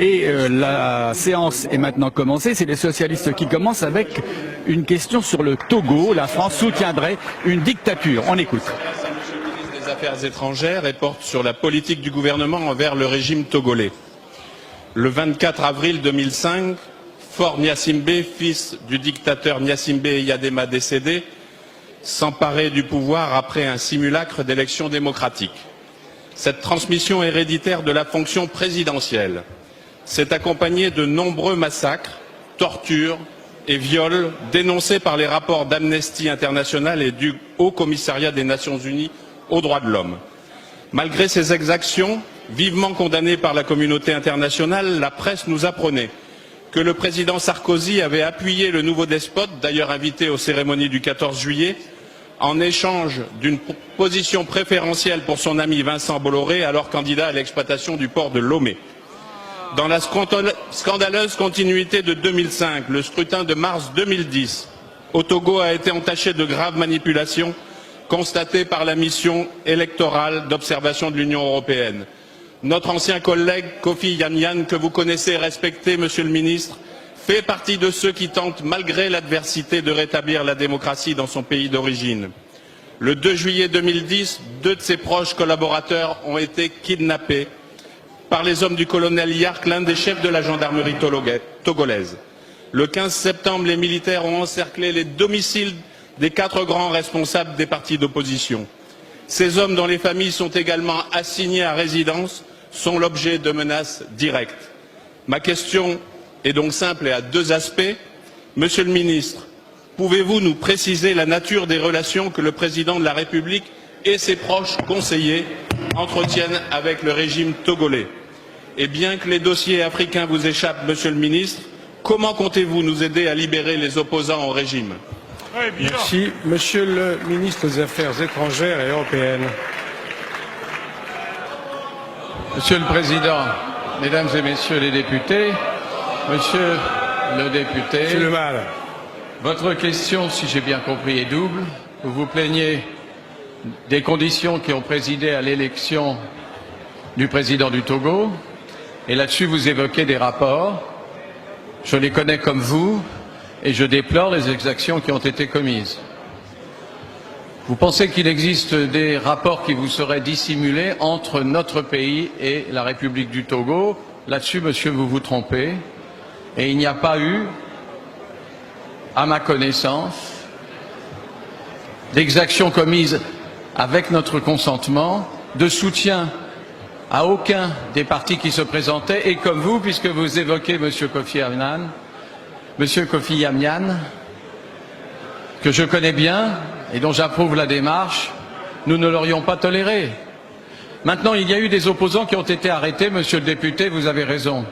Et la séance est maintenant commencée. C'est les socialistes qui commencent avec une question sur le Togo. La France soutiendrait une dictature. On écoute. Monsieur le ministre des Affaires étrangères et porte sur la politique du gouvernement envers le régime togolais. Le 24 avril 2005, Faure Gnassingbé, fils du dictateur Gnassingbé Eyadema décédé, s'emparait du pouvoir après un simulacre d'élection démocratique. Cette transmission héréditaire de la fonction présidentielle s'est accompagnée de nombreux massacres, tortures et viols dénoncés par les rapports d'Amnesty International et du Haut Commissariat des Nations Unies aux droits de l'homme. Malgré ces exactions, vivement condamnées par la communauté internationale, la presse nous apprenait que le président Sarkozy avait appuyé le nouveau despote, d'ailleurs invité aux cérémonies du 14 juillet, en échange d'une position préférentielle pour son ami Vincent Bolloré, alors candidat à l'exploitation du port de Lomé. Dans la scandaleuse continuité de 2005, le scrutin de mars 2010 au Togo a été entaché de graves manipulations constatées par la mission électorale d'observation de l'Union européenne. Notre ancien collègue Kofi Yamyan, que vous connaissez et respectez, Monsieur le Ministre, fait partie de ceux qui tentent, malgré l'adversité, de rétablir la démocratie dans son pays d'origine. Le 2 juillet 2010, 2 de ses proches collaborateurs ont été kidnappés par les hommes du colonel Yark, l'un des chefs de la gendarmerie togolaise. Le 15 septembre, les militaires ont encerclé les domiciles des 4 grands responsables des partis d'opposition. Ces hommes, dont les familles sont également assignées à résidence, sont l'objet de menaces directes. Ma question est donc simple et à 2 aspects. Monsieur le ministre, pouvez-vous nous préciser la nature des relations que le président de la République et ses proches conseillers entretiennent avec le régime togolais? Et bien que les dossiers africains vous échappent, Monsieur le ministre, comment comptez-vous nous aider à libérer les opposants au régime? Merci. Monsieur le ministre des Affaires étrangères et européennes. Monsieur le Président, Mesdames et Messieurs les députés, Monsieur le député, Monsieur Le Mal. Votre question, si j'ai bien compris, est double. Vous vous plaignez des conditions qui ont présidé à l'élection du président du Togo, et là-dessus vous évoquez des rapports. Je les connais comme vous, et je déplore les exactions qui ont été commises. Vous pensez qu'il existe des rapports qui vous seraient dissimulés entre notre pays et la République du Togo. Là-dessus, monsieur, vous vous trompez. Et il n'y a pas eu, à ma connaissance, d'exactions commises avec notre consentement, de soutien à aucun des partis qui se présentaient. Et comme vous, puisque vous évoquez monsieur Kofi Yamyan, que je connais bien et dont j'approuve la démarche, nous ne l'aurions pas toléré. Maintenant, il y a eu des opposants qui ont été arrêtés, monsieur le député, vous avez raison.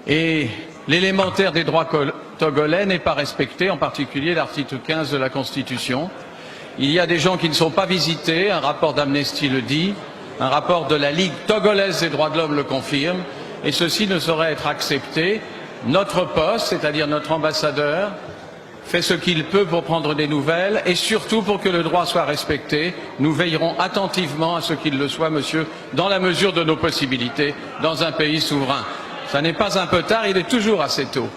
Et l'élémentaire des droits togolais n'est pas respecté, en particulier l'article 15 de la Constitution. Il y a des gens qui ne sont pas visités, un rapport d'Amnesty le dit, un rapport de la Ligue togolaise des droits de l'homme le confirme, et ceci ne saurait être accepté. Notre poste, c'est-à-dire notre ambassadeur, fait ce qu'il peut pour prendre des nouvelles et surtout pour que le droit soit respecté. Nous veillerons attentivement à ce qu'il le soit, monsieur, dans la mesure de nos possibilités, dans un pays souverain. Ça n'est pas un peu tard, il est toujours assez tôt.